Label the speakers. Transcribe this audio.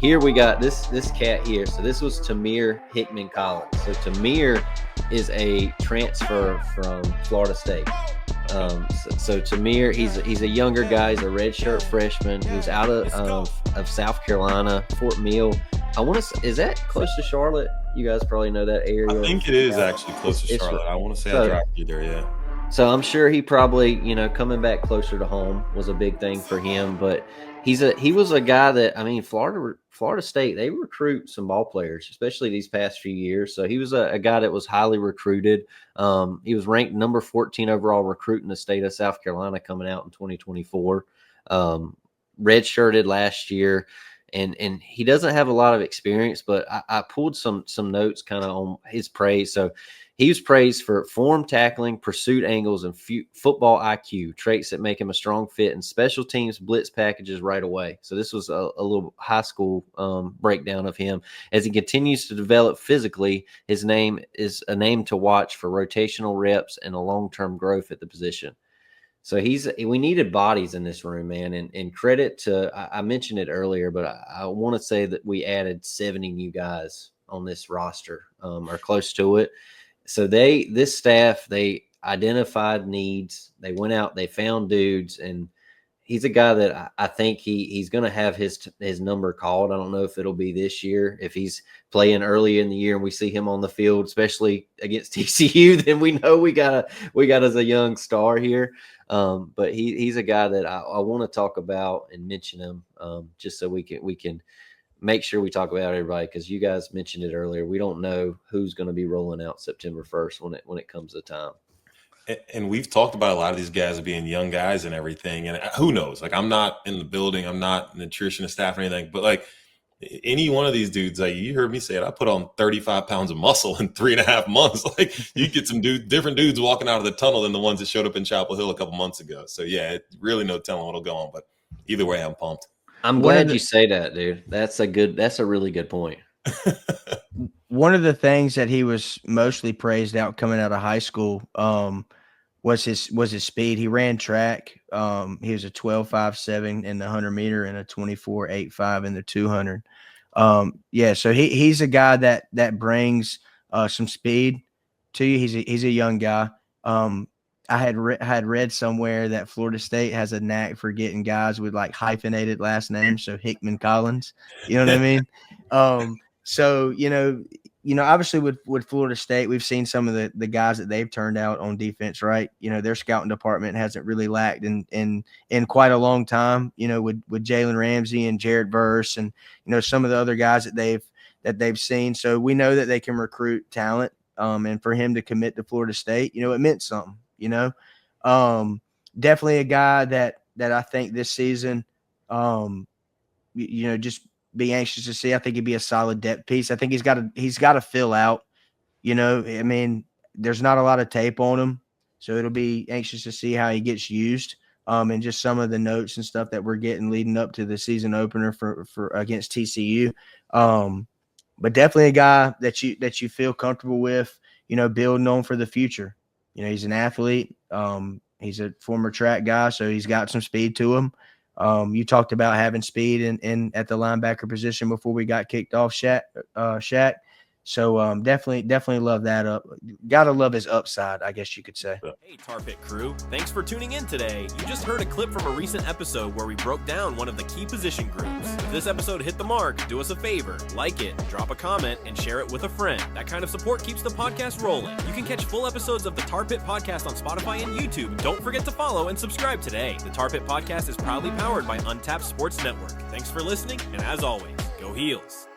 Speaker 1: here we got this cat here. So this was Timir Hickman-Collins. So Timir is a transfer from Florida State. So Timir, he's a younger guy. He's a redshirt freshman. He's out of South Carolina, Fort Mill. I want to. Is that close to Charlotte? You guys probably know that area.
Speaker 2: I think it is actually close to Charlotte. I want to say I drafted there. Yeah.
Speaker 1: So I'm sure he probably, coming back closer to home was a big thing for him. But he was a guy that, I mean, Florida State, they recruit some ball players, especially these past few years. So he was a guy that was highly recruited. He was ranked number 14 overall recruit in the state of South Carolina coming out in 2024. Redshirted last year. And he doesn't have a lot of experience, but I pulled some notes kind of on his praise. So he was praised for form, tackling, pursuit angles, and football IQ, traits that make him a strong fit in special teams blitz packages right away. So this was a little high school breakdown of him. As he continues to develop physically, his name is a name to watch for rotational reps and a long-term growth at the position. So we needed bodies in this room, man, and credit to, I mentioned it earlier, but I want to say that we added 70 new guys on this roster, or close to it. So this staff, they identified needs. They went out, they found dudes, and he's a guy that I think he's going to have his number called. I don't know if it'll be this year. If he's playing early in the year and we see him on the field, especially against TCU, then we know we got as a young star here. But he's a guy that I want to talk about and mention him, just so we can make sure we talk about everybody, because you guys mentioned it earlier. We don't know who's going to be rolling out September 1st when it comes to time.
Speaker 2: And we've talked about a lot of these guys being young guys and everything. And who knows? Like, I'm not in the building. I'm not nutritionist staff or anything. But, like, any one of these dudes, like you heard me say it, I put on 35 pounds of muscle in 3.5 months. Like, you get some different dudes walking out of the tunnel than the ones that showed up in Chapel Hill a couple months ago. So, yeah, really no telling what'll go on. But either way, I'm pumped.
Speaker 1: I'm glad you say that, dude. That's a really good point.
Speaker 3: One of the things that he was mostly praised out coming out of high school was his speed. He ran track. He was a 12.57 in the 100 meter and a 24.85 in the 200. So he's a guy that brings some speed to you. He's a young guy. I had read somewhere that Florida State has a knack for getting guys with like hyphenated last names, so Hickman-Collins. You know what I mean? So obviously with Florida State, we've seen some of the guys that they've turned out on defense, right? Their scouting department hasn't really lacked in quite a long time. With Jalen Ramsey and Jared Verse and some of the other guys that they've seen. So we know that they can recruit talent. And for him to commit to Florida State, it meant something. Definitely a guy that I think this season, just be anxious to see. I think he'd be a solid depth piece. I think he's got to fill out. I mean, there's not a lot of tape on him, so it'll be anxious to see how he gets used. And just some of the notes and stuff that we're getting leading up to the season opener for against TCU. But definitely a guy that you feel comfortable with, building on for the future. He's an athlete. He's a former track guy, so he's got some speed to him. You talked about having speed in at the linebacker position before we got kicked off, Shaq. So definitely love that up. Gotta love his upside, I guess you could say.
Speaker 4: Hey, Tar Pit crew. Thanks for tuning in today. You just heard a clip from a recent episode where we broke down one of the key position groups. If this episode hit the mark, do us a favor. Like it, drop a comment, and share it with a friend. That kind of support keeps the podcast rolling. You can catch full episodes of the Tar Pit Podcast on Spotify and YouTube. Don't forget to follow and subscribe today. The Tar Pit Podcast is proudly powered by Untapped Sports Network. Thanks for listening, and as always, go Heels.